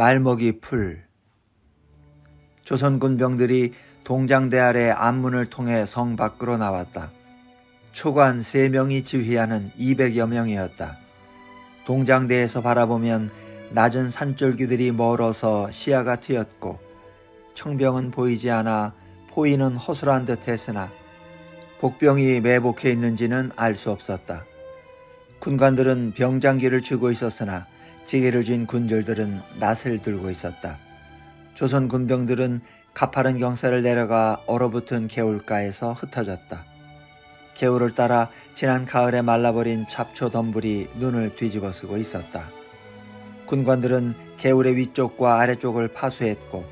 말먹이 풀. 조선 군병들이 동장대 아래 앞문을 통해 성 밖으로 나왔다. 초관 3명이 지휘하는 200여 명이었다. 동장대에서 바라보면 낮은 산줄기들이 멀어서 시야가 트였고 청병은 보이지 않아 포위는 허술한 듯 했으나 복병이 매복해 있는지는 알 수 없었다. 군관들은 병장기를 쥐고 있었으나 지게를 쥔 군졸들은 낫을 들고 있었다. 조선 군병들은 가파른 경사를 내려가 얼어붙은 개울가에서 흩어졌다. 개울을 따라 지난 가을에 말라버린 잡초 덤불이 눈을 뒤집어쓰고 있었다. 군관들은 개울의 위쪽과 아래쪽을 파수했고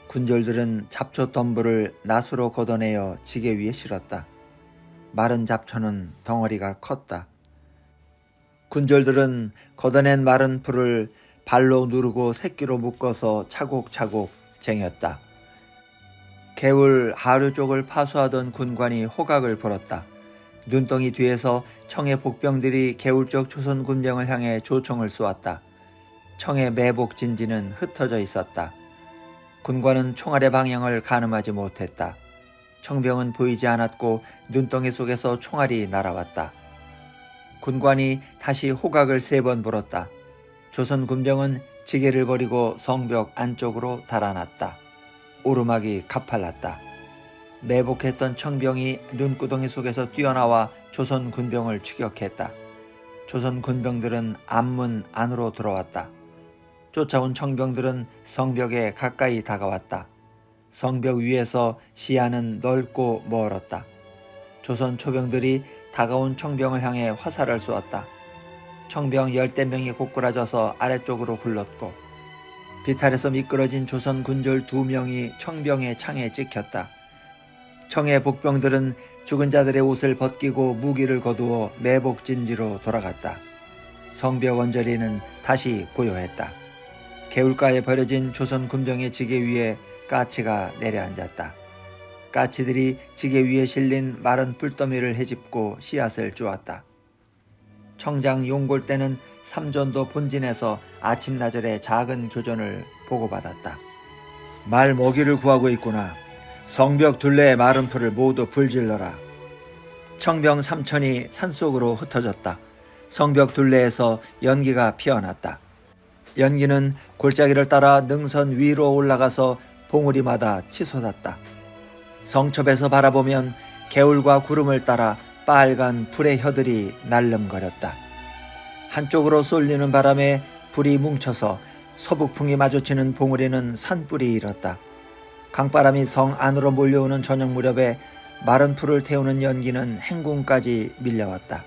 군졸들은 잡초 덤불을 낫으로 걷어내어 지게 위에 실었다. 마른 잡초는 덩어리가 컸다. 군졸들은 걷어낸 마른 풀을 발로 누르고 새끼로 묶어서 차곡차곡 쟁였다. 개울 하류 쪽을 파수하던 군관이 호각을 불었다. 눈덩이 뒤에서 청의 복병들이 개울 쪽 조선 군병을 향해 조총을 쏘았다. 청의 매복 진지는 흩어져 있었다. 군관은 총알의 방향을 가늠하지 못했다. 청병은 보이지 않았고 눈덩이 속에서 총알이 날아왔다. 군관이 다시 호각을 3번 불었다. 조선 군병은 지게를 버리고 성벽 안쪽으로 달아났다. 오르막이 가팔랐다. 매복했던 청병이 눈구덩이 속에서 뛰어나와 조선 군병을 추격했다. 조선 군병들은 앞문 안으로 들어왔다. 쫓아온 청병들은 성벽에 가까이 다가왔다. 성벽 위에서 시야는 넓고 멀었다. 조선 초병들이 다가온 청병을 향해 화살을 쏘았다. 청병 10대 명이 고꾸라져서 아래쪽으로 굴렀고 비탈에서 미끄러진 조선 군졸 2명이 청병의 창에 찍혔다. 청의 복병들은 죽은 자들의 옷을 벗기고 무기를 거두어 매복진지로 돌아갔다. 성벽 언저리는 다시 고요했다. 개울가에 버려진 조선 군병의 지게 위에 까치가 내려앉았다. 까치들이 지게 위에 실린 마른 뿔더미를 헤집고 씨앗을 쪼았다. 청장 용골대는 삼전도 본진에서 아침나절에 작은 교전을 보고받았다. 말 먹이를 구하고 있구나. 성벽 둘레의 마른 풀을 모두 불질러라. 청병 3천이 산속으로 흩어졌다. 성벽 둘레에서 연기가 피어났다. 연기는 골짜기를 따라 능선 위로 올라가서 봉우리마다 치솟았다. 성첩에서 바라보면 개울과 구름을 따라 빨간 불의 혀들이 날름거렸다. 한쪽으로 쏠리는 바람에 불이 뭉쳐서 서북풍이 마주치는 봉우리는 산불이 일었다. 강바람이 성 안으로 몰려오는 저녁 무렵에 마른 풀을 태우는 연기는 행궁까지 밀려왔다.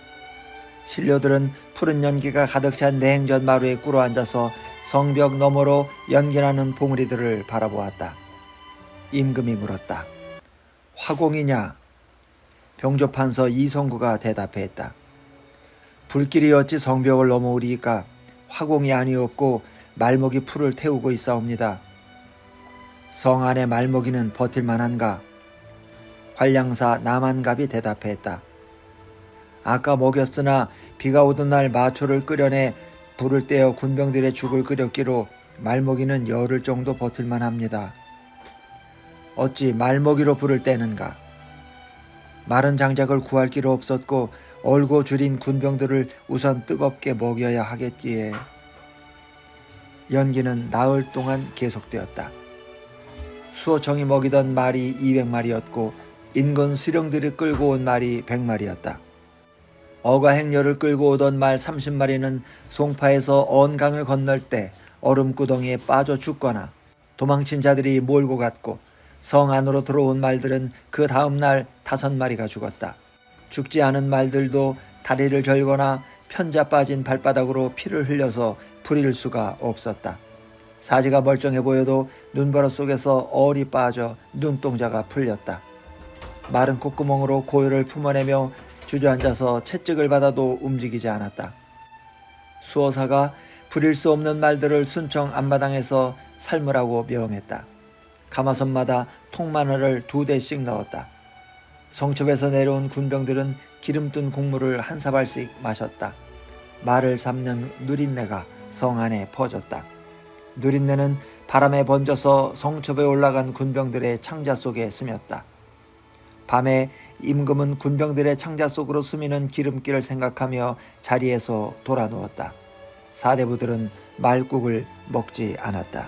신료들은 푸른 연기가 가득 찬 내행전 마루에 꿇어앉아서 성벽 너머로 연기나는 봉우리들을 바라보았다. 임금이 물었다. 화공이냐? 병조판서 이성구가 대답했다. 불길이 어찌 성벽을 넘어오리까? 화공이 아니었고 말먹이 풀을 태우고 있사옵니다. 성 안의 말먹이는 버틸만한가? 관량사 남한갑이 대답했다. 아까 먹였으나 비가 오던 날 마초를 끓여내 불을 떼어 군병들의 죽을 끓였기로 말먹이는 열흘 정도 버틸만합니다. 어찌 말먹이로 불을 떼는가? 마른 장작을 구할 길도 없었고 얼고 줄인 군병들을 우선 뜨겁게 먹여야 하겠기에. 연기는 나흘 동안 계속되었다. 수호청이 먹이던 말이 200마리였고 인근 수령들이 끌고 온 말이 100마리였다. 어가행렬을 끌고 오던 말 30마리는 송파에서 언강을 건널 때 얼음구덩이에 빠져 죽거나 도망친 자들이 몰고 갔고 성 안으로 들어온 말들은 그 다음날 5마리가 죽었다. 죽지 않은 말들도 다리를 절거나 편자 빠진 발바닥으로 피를 흘려서 부릴 수가 없었다. 사지가 멀쩡해 보여도 눈버릇 속에서 얼이 빠져 눈동자가 풀렸다. 마른 콧구멍으로 고요를 품어내며 주저앉아서 채찍을 받아도 움직이지 않았다. 수호사가 부릴 수 없는 말들을 순청 앞마당에서 삶으라고 명했다. 가마솥마다 통마늘을 2대씩 넣었다. 성첩에서 내려온 군병들은 기름 뜬 국물을 한 사발씩 마셨다. 말을 삶는 누린내가 성 안에 퍼졌다. 누린내는 바람에 번져서 성첩에 올라간 군병들의 창자 속에 스몄다. 밤에 임금은 군병들의 창자 속으로 스미는 기름기를 생각하며 자리에서 돌아 누웠다. 사대부들은 말국을 먹지 않았다.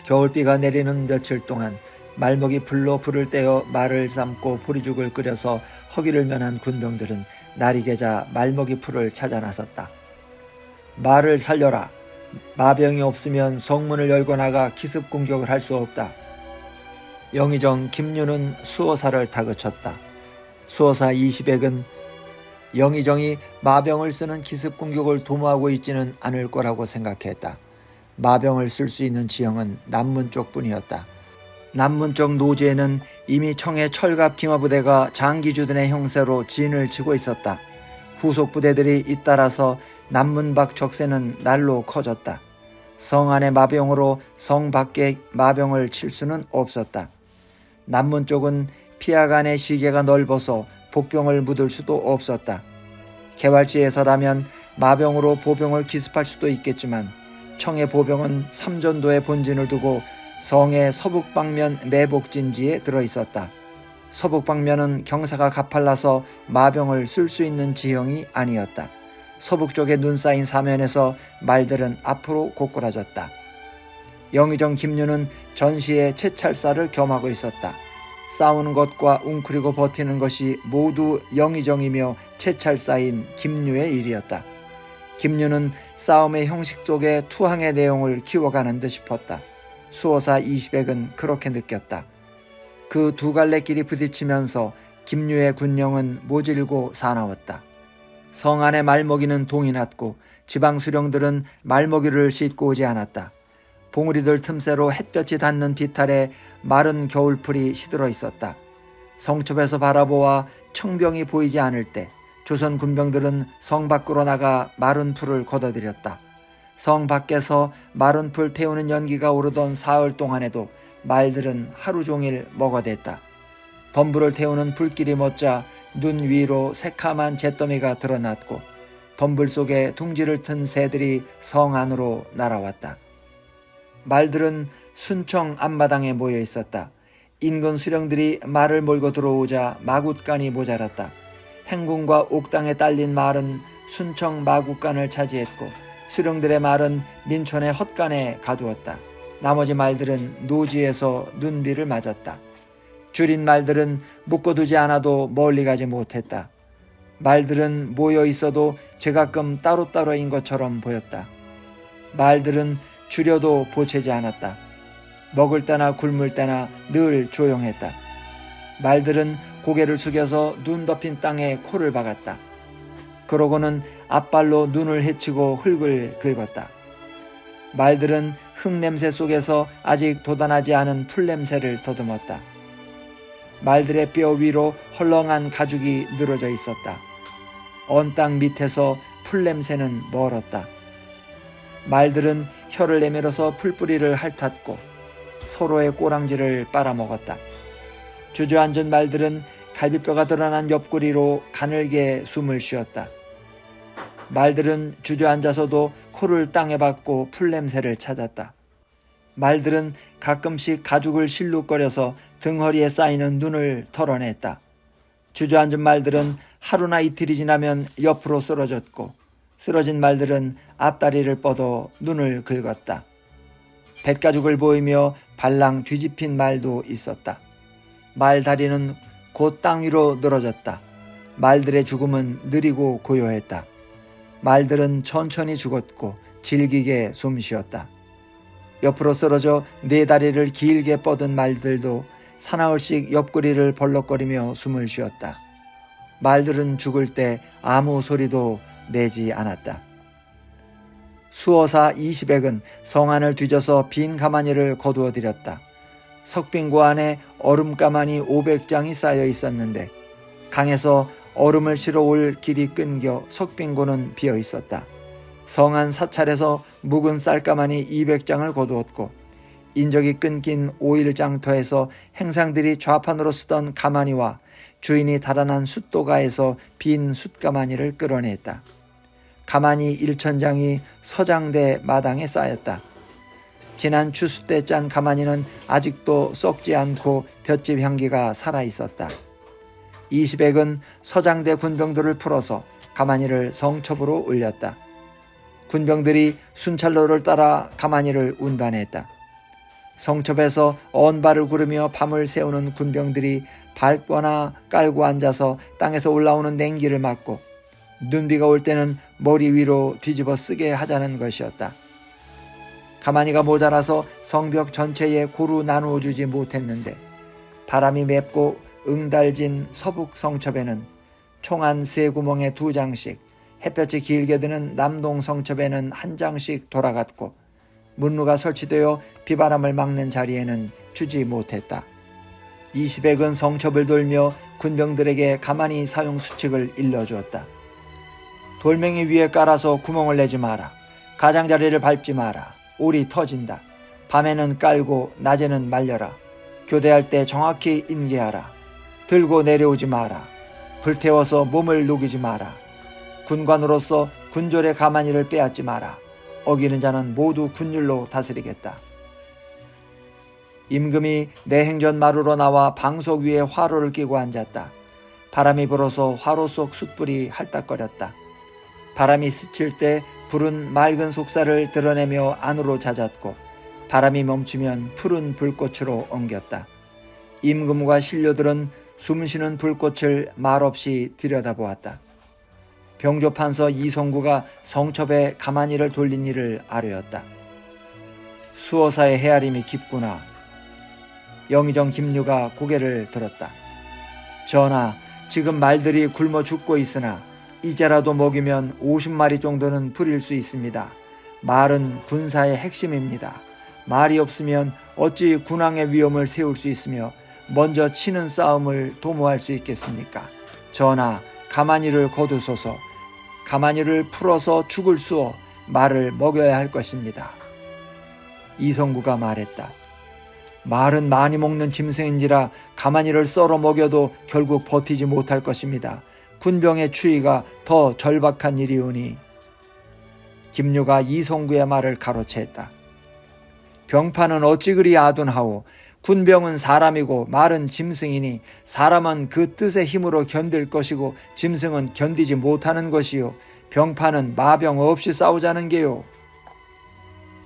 겨울비가 내리는 며칠 동안 말먹이 불로 불을 떼어 말을 삶고 보리죽을 끓여서 허기를 면한 군병들은 날이 개자 말먹이 풀을 찾아 나섰다. 말을 살려라. 마병이 없으면 성문을 열고 나가 기습 공격을 할 수 없다. 영의정 김유는 수호사를 다그쳤다. 수호사 이시백은 영의정이 마병을 쓰는 기습 공격을 도모하고 있지는 않을 거라고 생각했다. 마병을 쓸 수 있는 지형은 남문 쪽뿐이었다. 남문 쪽 노지에는 이미 청해 철갑 기마부대가 장기주둔의 형세로 진을 치고 있었다. 후속 부대들이 잇따라서 남문 밖 적세는 날로 커졌다. 성 안의 마병으로 성 밖에 마병을 칠 수는 없었다. 남문 쪽은 피하간의 시계가 넓어서 복병을 묻을 수도 없었다. 개활지에서라면 마병으로 보병을 기습할 수도 있겠지만 청의 보병은 삼전도의 본진을 두고 성의 서북방면 내복진지에 들어있었다. 서북방면은 경사가 가팔라서 마병을 쓸 수 있는 지형이 아니었다. 서북쪽에 눈 쌓인 사면에서 말들은 앞으로 고꾸라졌다. 영의정 김유는 전시에 채찰사를 겸하고 있었다. 싸우는 것과 웅크리고 버티는 것이 모두 영의정이며 채찰사인 김유의 일이었다. 김유는 싸움의 형식 속에 투항의 내용을 키워가는 듯 싶었다. 수호사 이시백은 그렇게 느꼈다. 그 두 갈래 길이 부딪히면서 김유의 군령은 모질고 사나웠다. 성 안의 말먹이는 동이 났고 지방 수령들은 말먹이를 싣고 오지 않았다. 봉우리들 틈새로 햇볕이 닿는 비탈에 마른 겨울풀이 시들어 있었다. 성첩에서 바라보아 청병이 보이지 않을 때 조선 군병들은 성 밖으로 나가 마른 풀을 걷어들였다. 성 밖에서 마른 풀 태우는 연기가 오르던 사흘 동안에도 말들은 하루 종일 먹어댔다. 덤불을 태우는 불길이 멎자 눈 위로 새카만 잿더미가 드러났고 덤불 속에 둥지를 튼 새들이 성 안으로 날아왔다. 말들은 순청 앞마당에 모여 있었다. 인근 수령들이 말을 몰고 들어오자 마굿간이 모자랐다. 행군과 옥당에 딸린 말은 순청 마굿간을 차지했고 수령들의 말은 민촌의 헛간에 가두었다. 나머지 말들은 노지에서 눈비를 맞았다. 줄인 말들은 묶어두지 않아도 멀리 가지 못했다. 말들은 모여 있어도 제가끔 따로따로인 것처럼 보였다. 말들은 줄여도 보채지 않았다. 먹을 때나 굶을 때나 늘 조용했다. 말들은 고개를 숙여서 눈 덮인 땅에 코를 박았다. 그러고는 앞발로 눈을 헤치고 흙을 긁었다. 말들은 흙냄새 속에서 아직 돋아나지 않은 풀냄새를 더듬었다. 말들의 뼈 위로 헐렁한 가죽이 늘어져 있었다. 언 땅 밑에서 풀냄새는 멀었다. 말들은 혀를 내밀어서 풀뿌리를 핥았고 서로의 꼬랑지를 빨아먹었다. 주저앉은 말들은 갈비뼈가 드러난 옆구리로 가늘게 숨을 쉬었다. 말들은 주저앉아서도 코를 땅에 박고 풀냄새를 찾았다. 말들은 가끔씩 가죽을 실룩거려서 등허리에 쌓이는 눈을 털어냈다. 주저앉은 말들은 하루나 이틀이 지나면 옆으로 쓰러졌고 쓰러진 말들은 앞다리를 뻗어 눈을 긁었다. 뱃가죽을 보이며 발랑 뒤집힌 말도 있었다. 말 다리는 곧 땅 위로 늘어졌다. 말들의 죽음은 느리고 고요했다. 말들은 천천히 죽었고 질기게 숨쉬었다. 옆으로 쓰러져 네 다리를 길게 뻗은 말들도 사나흘씩 옆구리를 벌럭거리며 숨을 쉬었다. 말들은 죽을 때 아무 소리도 내지 않았다. 수호사 이시백은 성안을 뒤져서 빈 가마니를 거두어 들였다. 석빙고 안에 얼음 가마니 500장이 쌓여 있었는데 강에서 얼음을 실어 올 길이 끊겨 석빙고는 비어 있었다. 성안 사찰에서 묵은 쌀가마니 200장을 거두었고 인적이 끊긴 오일장터에서 행상들이 좌판으로 쓰던 가마니와 주인이 달아난 숫도가에서 빈 숫가마니를 끌어냈다. 가마니 1000장이 서장대 마당에 쌓였다. 지난 추수 때 짠 가마니는 아직도 썩지 않고 볏짚 향기가 살아있었다. 이시백은 서장대 군병들을 풀어서 가마니를 성첩으로 올렸다. 군병들이 순찰로를 따라 가마니를 운반했다. 성첩에서 언발을 구르며 밤을 새우는 군병들이 밟거나 깔고 앉아서 땅에서 올라오는 냉기를 막고 눈비가 올 때는 머리 위로 뒤집어 쓰게 하자는 것이었다. 가마니가 모자라서 성벽 전체에 고루 나누어 주지 못했는데 바람이 맵고 응달진 서북 성첩에는 총안 3구멍에 2장씩, 햇볕이 길게 드는 남동 성첩에는 1장씩 돌아갔고 문루가 설치되어 비바람을 막는 자리에는 주지 못했다. 이시백은 성첩을 돌며 군병들에게 가만히 사용 수칙을 일러주었다. 돌멩이 위에 깔아서 구멍을 내지 마라. 가장자리를 밟지 마라. 올이 터진다. 밤에는 깔고 낮에는 말려라. 교대할 때 정확히 인계하라. 들고 내려오지 마라. 불태워서 몸을 녹이지 마라. 군관으로서 군졸의 가만히를 빼앗지 마라. 어기는 자는 모두 군율로 다스리겠다. 임금이 내행전 마루로 나와 방석 위에 화로를 끼고 앉았다. 바람이 불어서 화로 속 숯불이 할딱거렸다. 바람이 스칠 때 불은 맑은 속살을 드러내며 안으로 잦았고 바람이 멈추면 푸른 불꽃으로 엉겼다. 임금과 신료들은 숨쉬는 불꽃을 말없이 들여다보았다. 병조판서 이성구가 성첩에 가마니를 돌린 일을 아뢰었다. 수호사의 헤아림이 깊구나. 영의정 김유가 고개를 들었다. 전하, 지금 말들이 굶어 죽고 있으나 이제라도 먹이면 50마리 정도는 부릴 수 있습니다. 말은 군사의 핵심입니다. 말이 없으면 어찌 군왕의 위엄을 세울 수 있으며 먼저 치는 싸움을 도모할 수 있겠습니까? 전하, 가마니를 거두소서. 가마니를 풀어서 죽을 쑤어 말을 먹여야 할 것입니다. 이성구가 말했다. 말은 많이 먹는 짐승인지라 가마니를 썰어 먹여도 결국 버티지 못할 것입니다. 군병의 추위가 더 절박한 일이오니. 김유가 이성구의 말을 가로챘다. 병파는 어찌 그리 아둔하오. 군병은 사람이고 말은 짐승이니 사람은 그 뜻의 힘으로 견딜 것이고 짐승은 견디지 못하는 것이요. 병파는 마병 없이 싸우자는 게요.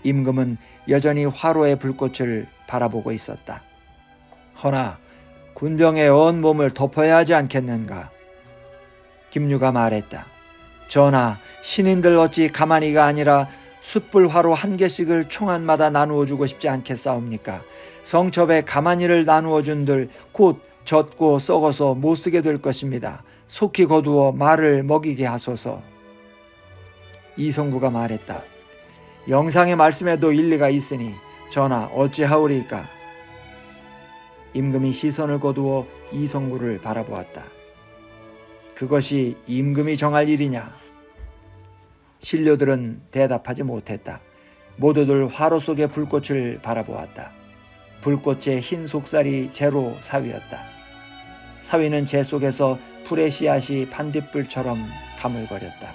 임금은 여전히 화로의 불꽃을 바라보고 있었다. 허나 군병의 온몸을 덮어야 하지 않겠는가? 김유가 말했다. 전하, 신인들 어찌 가마니가 아니라 숯불 화로 1개씩을 총알마다 나누어 주고 싶지 않겠사옵니까? 성첩에 가마니를 나누어 준들 곧 젖고 썩어서 못 쓰게 될 것입니다. 속히 거두어 말을 먹이게 하소서. 이성구가 말했다. 영상의 말씀에도 일리가 있으니 전하 어찌하오리까? 임금이 시선을 거두어 이성구를 바라보았다. 그것이 임금이 정할 일이냐? 신료들은 대답하지 못했다. 모두들 화로 속의 불꽃을 바라보았다. 불꽃의 흰 속살이 재로 사위였다. 사위는 재 속에서 불의 씨앗이 반딧불처럼 가물거렸다.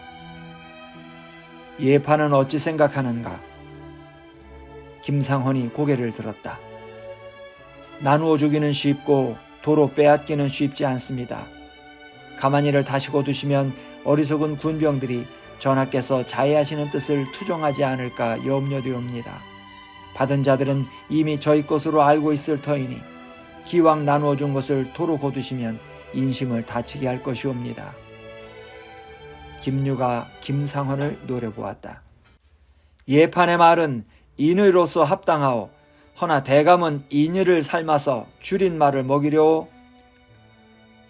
예판은 어찌 생각하는가? 김상헌이 고개를 들었다. 나누어 주기는 쉽고 도로 빼앗기는 쉽지 않습니다. 가마니를 다시 거두시면 어리석은 군병들이 전하께서 자해하시는 뜻을 투정하지 않을까 염려되옵니다. 받은 자들은 이미 저희 것으로 알고 있을 터이니 기왕 나누어 준 것을 도로 거두시면 인심을 다치게 할 것이옵니다. 김유가 김상헌을 노려보았다. 예판의 말은 인의로서 합당하오. 허나 대감은 인의를 삶아서 줄인 말을 먹이려오.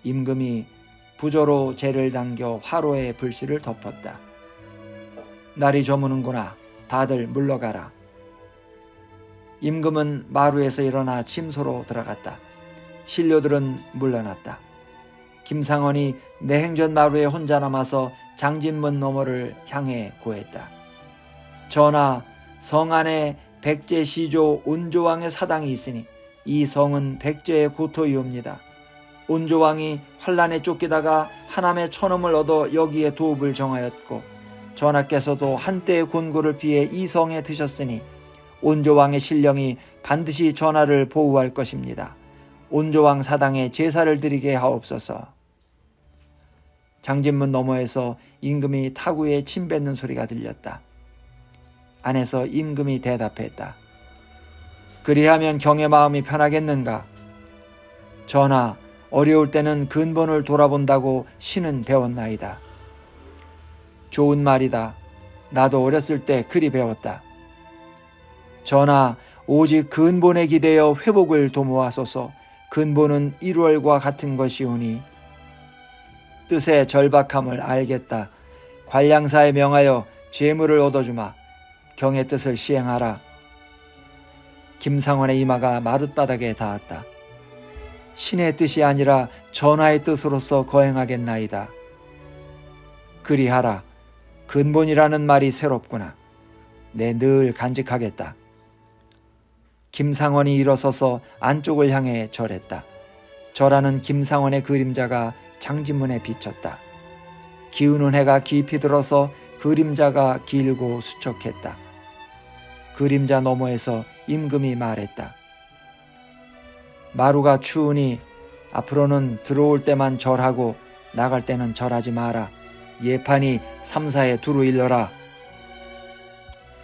임금이 부조로 재를 당겨 화로의 불씨를 덮었다. 날이 저무는구나. 다들 물러가라. 임금은 마루에서 일어나 침소로 들어갔다. 신료들은 물러났다. 김상헌이 내행전 마루에 혼자 남아서 장진문 너머를 향해 고했다. 전하, 성 안에 백제 시조 온조왕의 사당이 있으니 이 성은 백제의 고토이옵니다. 온조왕이 환란에 쫓기다가 하남의 처놈을 얻어 여기에 도읍을 정하였고 전하께서도 한때의 곤고를 피해 이 성에 드셨으니 온조왕의 신령이 반드시 전하를 보호할 것입니다. 온조왕 사당에 제사를 드리게 하옵소서. 장진문 너머에서 임금이 타구에 침 뱉는 소리가 들렸다. 안에서 임금이 대답했다. 그리하면 경의 마음이 편하겠는가? 전하, 어려울 때는 근본을 돌아본다고 신은 배웠나이다. 좋은 말이다. 나도 어렸을 때 그리 배웠다. 전하, 오직 근본에 기대어 회복을 도모하소서. 근본은 1월과 같은 것이오니. 뜻의 절박함을 알겠다. 관량사에 명하여 재물을 얻어주마. 경의 뜻을 시행하라. 김상원의 이마가 마룻바닥에 닿았다. 신의 뜻이 아니라 전하의 뜻으로서 거행하겠나이다. 그리하라. 근본이라는 말이 새롭구나. 내 늘 간직하겠다. 김상원이 일어서서 안쪽을 향해 절했다. 절하는 김상원의 그림자가 장진문에 비쳤다. 기우는 해가 깊이 들어서 그림자가 길고 수척했다. 그림자 너머에서 임금이 말했다. 마루가 추우니 앞으로는 들어올 때만 절하고 나갈 때는 절하지 마라. 예판이 삼사에 두루 일러라.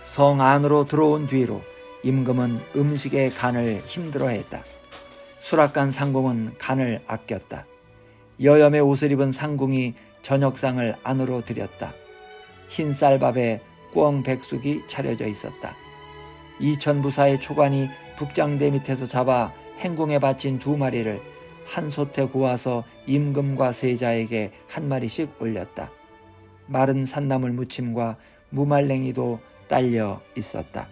성 안으로 들어온 뒤로 임금은 음식에 간을 힘들어했다. 수락관 상궁은 간을 아꼈다. 여염의 옷을 입은 상궁이 저녁상을 안으로 들였다. 흰 쌀밥에 꿩 백숙이 차려져 있었다. 이천부사의 초관이 북장대 밑에서 잡아 행궁에 바친 2마리를 한 솥에 구워서 임금과 세자에게 1마리씩 올렸다. 마른 산나물 무침과 무말랭이도 딸려 있었다.